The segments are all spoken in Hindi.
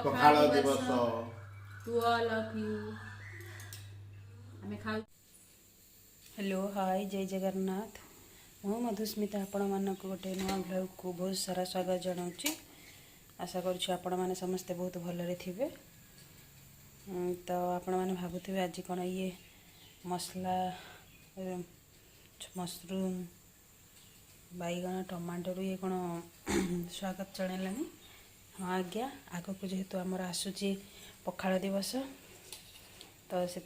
पखाल दिवस टू ऑल ऑफ यू आमे खाउ। हेलो हाय जय जगन्नाथ मु मधुस्मिता आपण मानक गोटे नुआ ब्लॉग को बहुत सारा स्वागत जनाऊँगी। आशा करुछु आपण माने समस्ते बहुत भलरे थिबे। तो आपण माने भाबुथिबे आज कोन ये मसला मशरूम बैगण टमाटर ये कोन स्वागत जणैलानी। हाँ आज्ञा आगक जेहेतु आमर आसूची पखाल दिवस तो से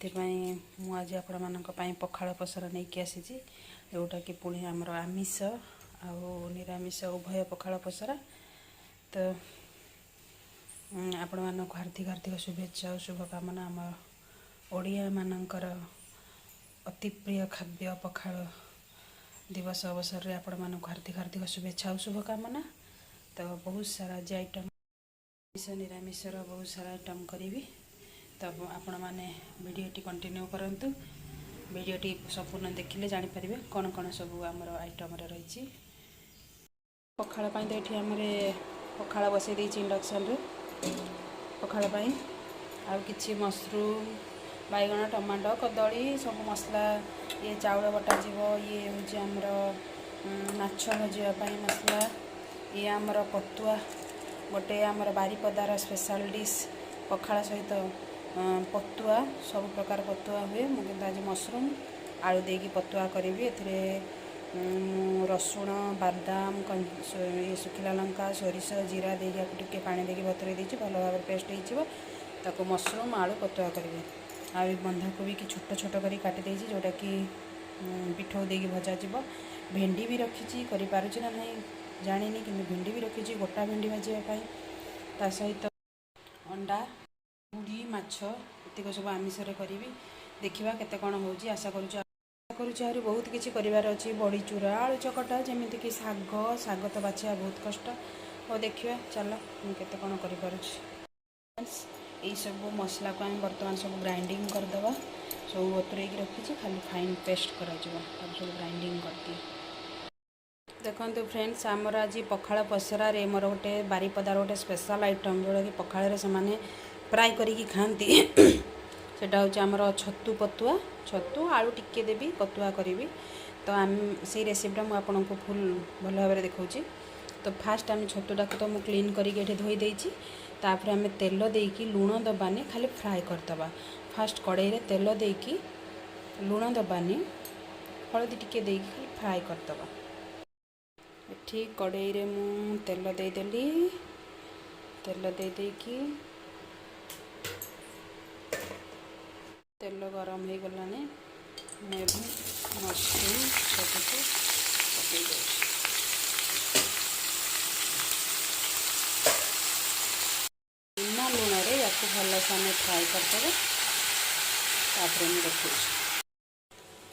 मुझे आपण मान पखाल पसरा नहीं कि आसी जोटा कि पुणी आमर आमिष आउ निरामिष उभय पखाल पसरा। तो आपण मानक हार्दिक हार्दिक शुभेच्छा और शुभकामना। आम ओडिया मानकर अति प्रिय खाद्य पखाल दिवस अवसर में आपण मानक हार्दिक हार्दिक शुभेच्छा और शुभकामना। तो बहुत सारा आज आइटम निरामिषर बहुत सारा आइटम करी। तो आपण मैंने भिडटी कंटिन्यू करंतु। भिडटी संपूर्ण देखिले जानीपर कौन कौन सब आमर आइटम रही। पखाल तो ये आम पखाल बसई दे इंडक्शन रे पखाल आउ कि मशरूम बैगण टमाटो कदली सब मसला ये चाउल बटा ये हूँ आमर माछ भाजापी मसला ये आमर पतुआ गोटे आमर बारिपदार स्पेशल डिश पखाल सहित पतुआ सब प्रकार पतुआ हुए। मुझे आज मशरूम आलू देकी पतुआ करी। रसुण बादाम ये सुखिला लंका सोरिष जीरा देकी टिके पानी देकी बतुरे देछि भल भाव पेस्ट हो मशरूम आलू पतुआ करी। आ बंधाकोबी की छोट छोट करी काटी देछि जोटा कि पिठौ देकी भजा जीव। भेंडी भी रखी करि पारुछि ना नहीं जानिनी कि भेंडी भी रखी गोटा भेंडी भाजापी ता सहित अंडा मुढ़ी माछ ये सब आमिष करी। देखा केते कौन हो आशा करुँच आहरी बहुत किसी करार अच्छी बड़ी चूरा आलू चकटा जमीक कि शाग शाग तो बाछा बहुत कष्ट। और देखिए चलो मुझे कौन कर सब मसला को आम बर्तमान सब ग्राइंडिंग करदे सब बतुरे रखी खाली फाइन पेस्ट कर सब ग्राइंडिंग करती। देखो फ्रेंड्स आमर आज पखाल पसरा मोर गोटे बारिपदार गोटे स्पेशल आइटम जोड़ा कि पखाल से माने फ्राए करी खाती सेटा हूँ आमर छतु पतुआ छतु आलू टिके देवी पतुआ करी। तो आम से रेसिपीटा मुझे फुल भल भाव में देखा। तो फास्ट आम छतुटा तो मुझे क्लीन करके धोई देती। तापर आम तेल देकी लुण दबानी खाली फ्राए करदबा। फास्ट कड़े तेल देकी लुण दबानी हलदी टिके देकी खाली फ्राए करदबा। ठीक कड़े रे मु तेल देदेली तेल देदेकी तेल गरम हो गलाने मैं भी मशरूम सब पकई दे बिना लुण या भल से आम फ्राए करदे। तापर मुझे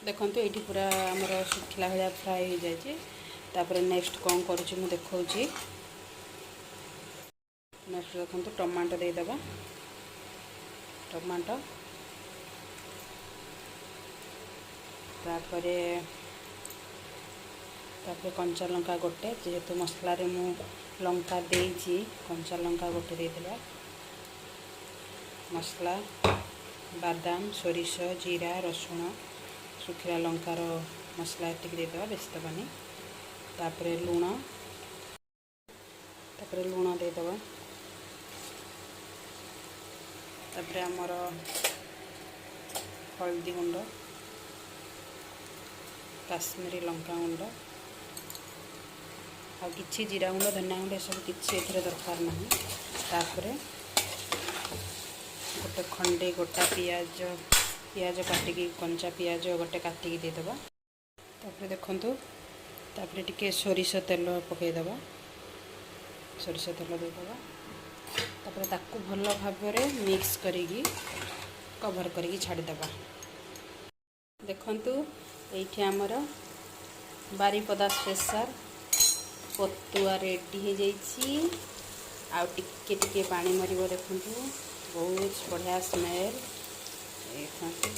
देखो देखो ये पूरा आमर सुखला भाया फ्राए हो जाए। तापर नेक्स्ट कौन करुँच मुझे देखा। नेक्स्ट देखो टमाटो देदेबा टमाटो तापर कंचा लंका गोटे जेहेतु मसला रे मु लंका देइछि कंचा लंका गोटे देदेबा। मसला बादाम सोरिष जीरा रसुण सुखिला लंकार मसला ये देदेबा बेसी दबानी। तापर लुण देदेबा। तापर आमर हल्दी गुंड काश्मीरी लंका गुंड आ कि जीरा गुंड धनिया गुंड सब किसी दरकार ना। तापर गोटे खंडे गोटा पियाज पियाज काटिकी कंचा पियाज गोटे काटिकी देदेबा। तापर देखंतु तापर टिके सोरिष तेल पकईदेबा सोरिष तेल देदेबा। तापर ताकू भल भाव में मिक्स करिकी कवर करिकी छाड़ीदेबा। देखंतु ये आमर बारिपदा स्पेशल पतुआ रेडी हो जाइए। आ टिके टिके पानी मरिबो देखंतु बहुत बढ़िया स्मेल देखंतु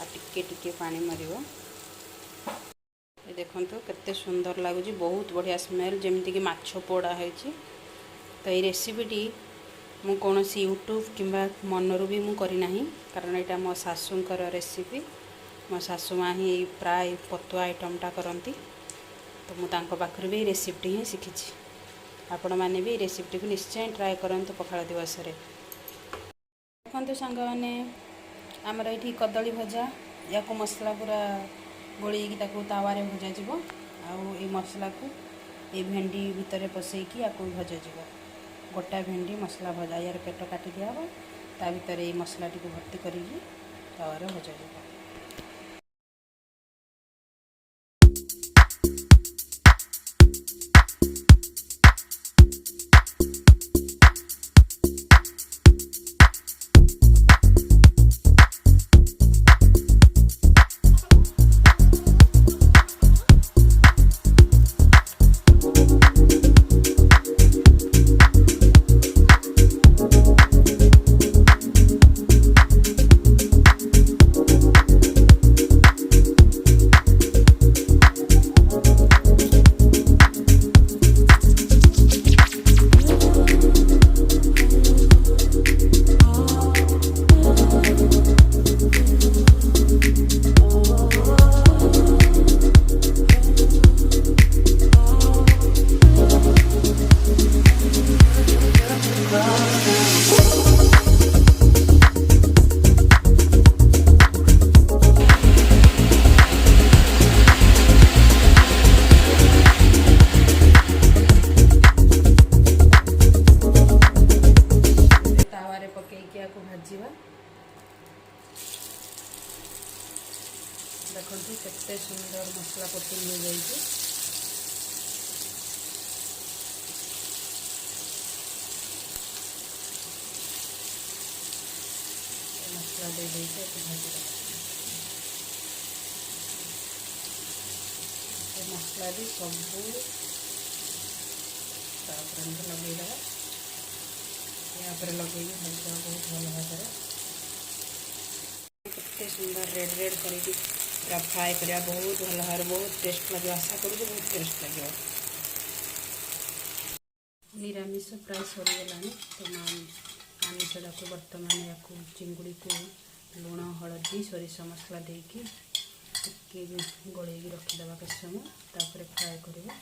आ टिके टिके पानी मरिबो ये देखंतु केते सुंदर लगुच बहुत बढ़िया स्मेल जमीती कि माछ पोड़ा है। तो ये रेसिपीटी ମୁଁ କୌଣସି ୟୁଟ୍ୟୁବ୍ କିମ୍ବା ମନରୁ ବି ମୁଁ କରିନାହିଁ, କାରଣ ଏଇଟା ମୋ ଶାଶୁଙ୍କର ରେସିପି। ମୋ ଶାଶୁ ମା' ହିଁ ଏଇ ପ୍ରାୟ ପତୁଆ ଆଇଟମ୍ଟା କରନ୍ତି, ତ ମୁଁ ତାଙ୍କ ପାଖରୁ ବି ଏଇ ରେସିପିଟି ହିଁ ଶିଖିଛି। ଆପଣମାନେ ବି ଏଇ ରେସିପିଟିକୁ ନିଶ୍ଚୟ ଟ୍ରାଏ କରନ୍ତୁ ପଖାଳ ଦିବସରେ। ଦେଖନ୍ତୁ ସାଙ୍ଗମାନେ, ଆମର ଏଇଠି କଦଳୀ ଭଜା, ୟାକୁ ମସଲା ପୁରା ଗୋଳେଇକି ତାକୁ ତାୱାରେ ଭଜାଯିବ। ଆଉ ଏଇ ମସଲାକୁ ଏଇ ଭେଣ୍ଡି ଭିତରେ ପସେଇକି ୟାକୁ ଭଜାଯିବ। ଗୋଟା ଭେଣ୍ଡି ମସଲା ଭଜା, ୟାର ପେଟ କାଟି ଦିଆହେବ, ତା ଭିତରେ ଏଇ ମସଲାଟିକୁ ଭର୍ତ୍ତି କରିକି ତାୱାରେ ଭଜାଯିବ। ତାୱାରେ ପକେଇକି ୟାକୁ ଭାଜିବା। ଦେଖନ୍ତୁ କେତେ ସୁନ୍ଦର ମସଲା କୋଟିଂ ହୋଇଯାଇଛି। ମସଲା ଦେଇକି ୟାକୁ ଭାଜିବା। ଏ ମସଲା ବି ସବୁ ତାପରେ ଏମିତି ଲଗେଇଦେବା। ୟାପରେ ଲଗେଇକି ଭାଜିଦେବା ବହୁତ ଭଲ ଭାବରେ। କେତେ ସୁନ୍ଦର ରେଡ୍ ରେଡ୍ କରିକି ପୁରା ଫ୍ରାଏ କରିବା, ବହୁତ ଭଲ ଭାବରେ, ବହୁତ ଟେଷ୍ଟ ଲାଗିବ। ଆଶା କରୁଛି ବହୁତ ଟେଷ୍ଟ ଲାଗିବ। ନିରାମିଷ ପ୍ରାୟ ସରିଗଲାଣି, ତ ଆମିଷଟାକୁ ବର୍ତ୍ତମାନ ୟାକୁ ଚିଙ୍ଗୁଡ଼ିକୁ ଲୁଣ, ହଳଦୀ, ସୋରିଷ ମସଲା ଦେଇକି ଟିକେ ଗୋଳେଇକି ରଖିଦେବା କିଛି ସମୟ, ତାପରେ ଫ୍ରାଏ କରିବା।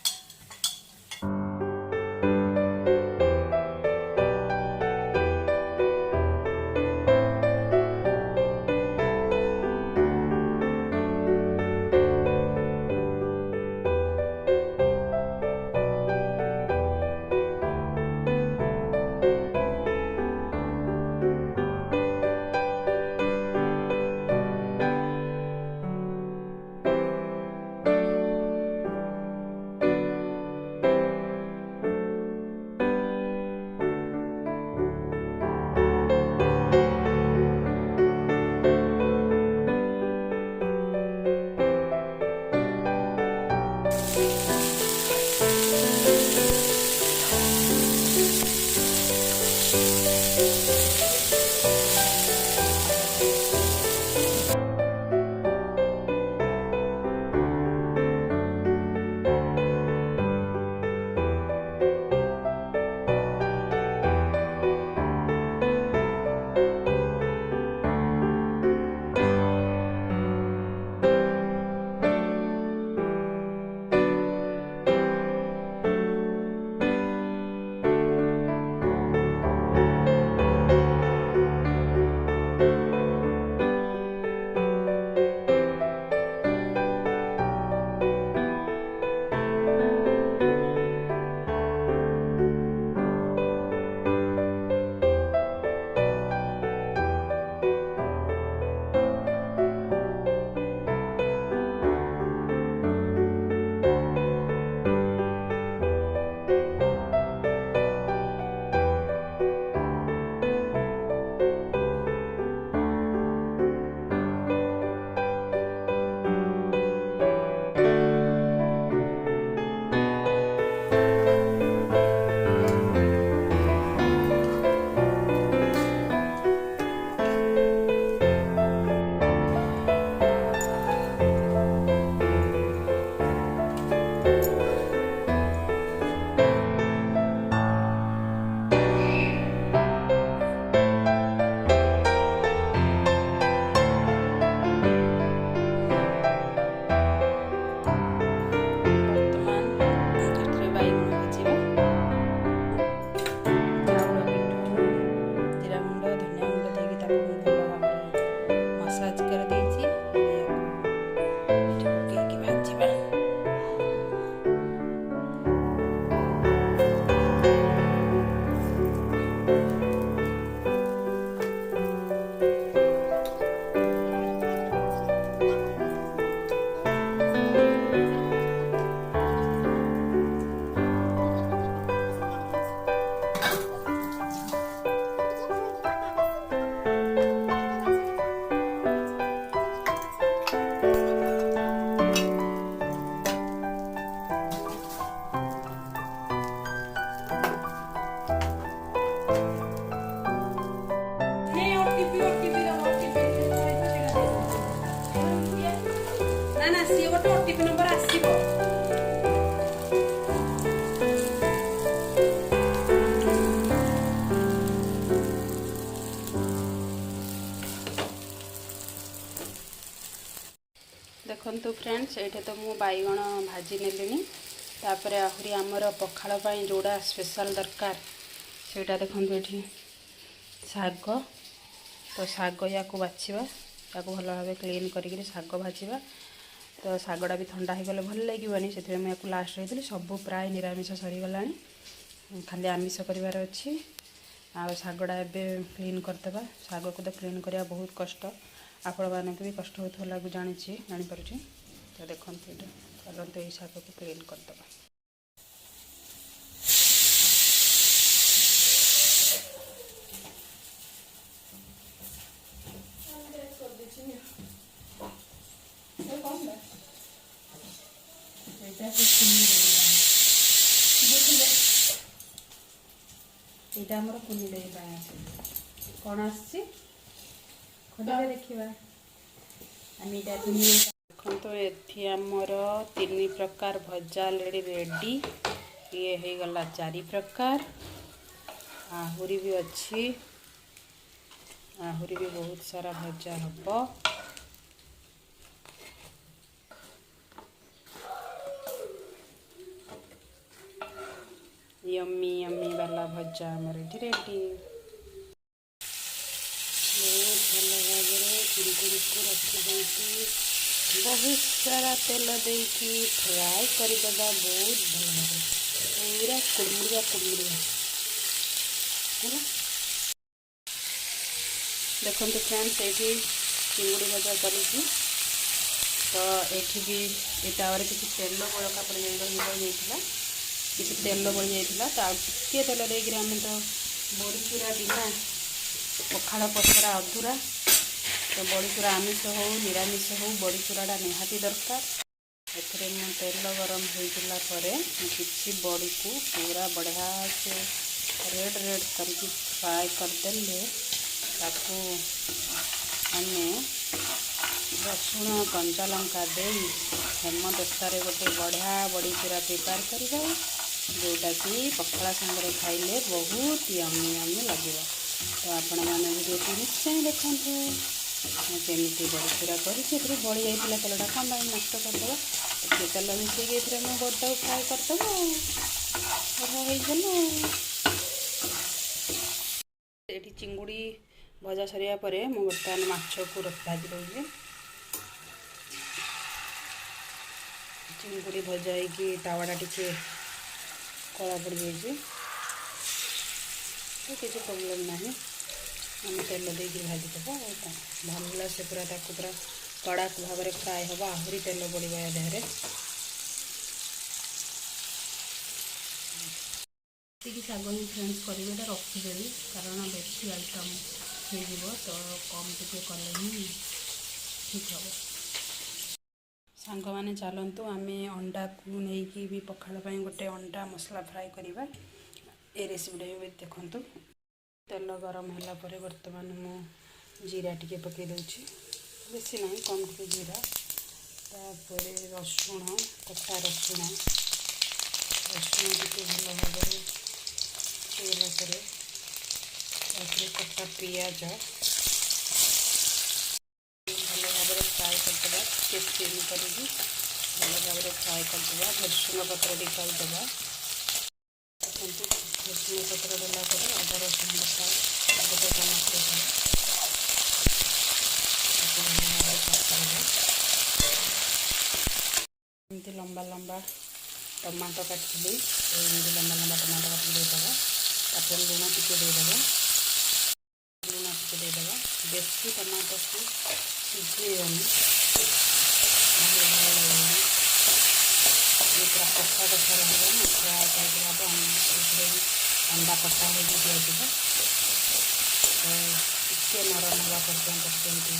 फ्रेंड्स ये तो मु बैगण भाजी नेलिनी तापर आहरी आमर पखाड़ पाई जोड़ा स्पेशल दरकार सेटा देखो ये शाग तो शाग या बाछा या भल भाव क्लीन करी शाग भाजवा तो शागटा भी ठंडा हो गले भल लगे से मुझे लास्ट रही सब प्राय निरामिष सरीगला खाली आमिष करार अच्छी आ शागटा एवं क्लीन करदे शाग को तो क्लीन करवा बहुत कष्ट आपण मानक भी कष्ट हो लगू जानीपार तो देखो चलते ये शाग को क्लीन करदे यहाँ आमर कुनी कौन आसदा देखा देखो तो ये आमर 3 प्रकार भजा ऑलरेडी रेडी ये हो गला 4 प्रकार आहुरी भी अच्छी आहुरी भी बहुत सारा भजा हम यम्मी यम्मी वाला भजा आमर ये रेडी बहुत भल भाव कुरकुरी को रखी बहुत सारा तेल देकी फ्राए करदे बहुत भल भाव पूरा कुड़मुड़िया कुड़मुड़िया देखो फ्रेंड्स ये चिंगुड़ी भजा चलुची तो ये भी यहाँ किसी तेल बड़का पड़ जाता किसी तेल बड़ी जाता तो टे तेल देकर आम तो बड़ीचूरा बिना पखाड़ पसरा अधूरा तो बड़ीचूरा आमिष हो निरामिष हो बड़ीचूराटा निहाती दरकार एथरे मु तेल गरम होइला किसी बड़ी को पूरा बढ़िया से रेड रेड करके फ्राए करदेले ताकू आमे रसुण कंचा लंका दे हेमदस्तार गोटे बढ़िया बड़ीचूरा प्रिपेयर करवा जोटा कि पखाड़ा सांगे खाइले बहुत यम्मी यम्मी लगे तो आपण मैंने वीडियो निश्चय देखते कमी बड़ीचूरा कर बड़ी जाता तेलटा कौन नष्ट करदे टे तेल मिसेक बड़टा फ्राए करदे बढ़िया ये चिंगुड़ी भजा सरिया पर मुझे बर्तमान माछ को भाजी दूसरी चिंगुड़ी भजा हो तावाटा टी कला पड़ जाइए तो किसी प्रोब्लेम ना आम तेल देकी भाजीदेव भल से पूरा पूरा कड़ाक भाव में फ्राए हम आहरी तेल बढ़िया या देहरे शाग ही फ्रेंड्स करेंगे रखीदेवी कारण बेसी आइटम हो तो कम टे कले ही ठीक हम सांग मैंने चलतु आम अंडा को लेकिन भी पखाड़ गोटे अंडा मसला फ्राए करवा ये रेसिपीटा भी देखु तेल गरम है बर्तमान मु जीरा टी पकई दूची बेसी ना कम टे जीरा तापर रसुण कटा रसुण रसुण टी भल भाव कटा पियाज भल भाव फ्राए करदे स्टीम कर भल भाव फ्राए करदे भृसुंग पत्र टी करदे भृसुंग पत्र देला अदा रसुण बटा गोटे टमाटर एमती लंबा लंबा टमाटो काटी लंबा लंबा टमाटो काटी देदेव तापर लुण टिके देदेव लुण टिके देदेव बेसी टमाटो को सीझेबनी पूरा कषा कषा रहा फ्राए टाइप हम अंडा कटा हो दिज्व तो टे नरम हवा पर्यंत रखिदेव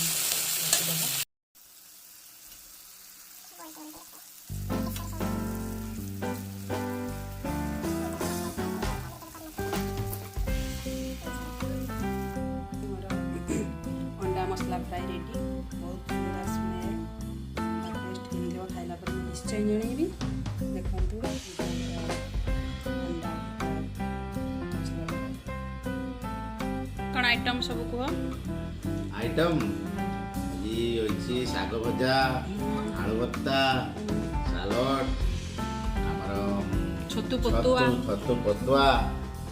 मसला फ्राई रेडी बहुत सुंदर स्मेल टेस्ट केमती खाइला पर निश्चय जनइबी देखु कौन आइटम सब कह आइटम ये होची साग भजा आलू भत्ता सालड आमर छतु पतुआ छतु पतुआ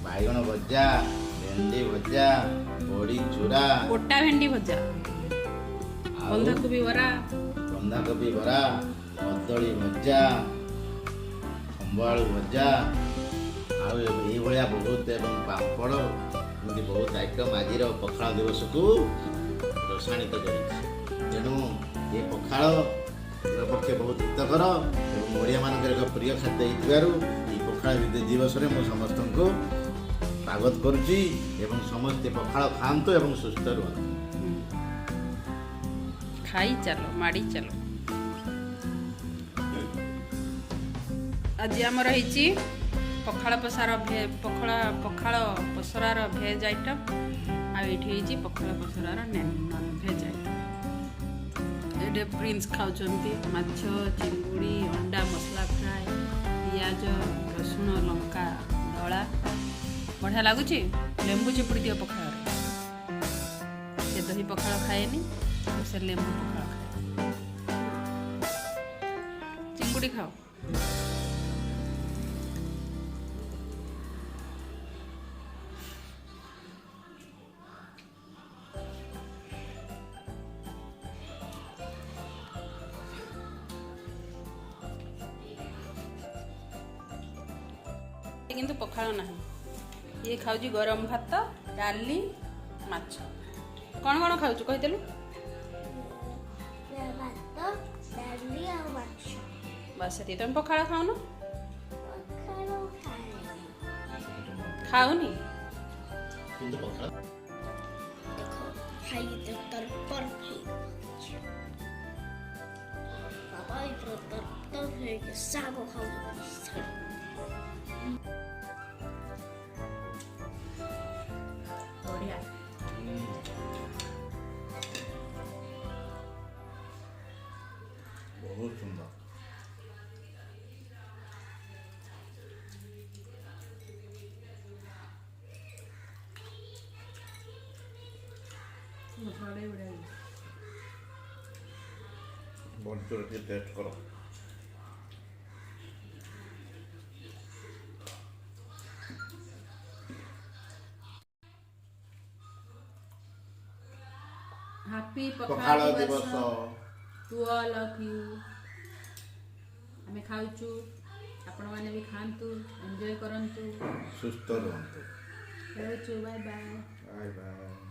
बाइगण भजा भेंडी भजा बड़ी चूड़ा गोटा भेंडी भजा बंधाकोबी बरा कदली भजा खम्बाळू भजा आउ बहुत एवं पापड़ एमती बहुत आइटम आज पखाल दिवस को रसायनित कर तेणु ये पखाल पक्षे बहुत हितकर और ओडिया मान एक प्रिय खाद्य ये पखाल दिवस में मुझे समस्त को स्वागत करुच्ची समस्ते पखाल खातु और सुस्थ रुहतु खाई चलो माड़ी चलो आज आमर रही पखाल पसार पखाल पसरार भेज आइटम आठी पखाल पसरार नॉन भेज आइटम ये प्रिंस खाऊँ माछ चिंगुड़ी अंडा मसला फ्राए पियाज रसुण लंका धला बढ़िया लगुच लेंबू चिपुड़ी दियो पखाल से दही पखाल खाएनी से लेंबू पखाल खाए चिंगुड़ी खाओ किंतु पखाल ना ये खाऊँ गरम भात डाली माछ कौन कौन खाऊ कहीदेलु बस ये तुम पखाल खाऊ न खाऊनी बढ़िया बहुत सुंदर बहुत टेस्ट करो हैप्पी पखाल दिवस टू ऑल ऑफ यू आमे खाऊचु आपण माने भी खांतु एंजॉय करंतु सुस्थ रहंतु बाय बाय बाय बाय।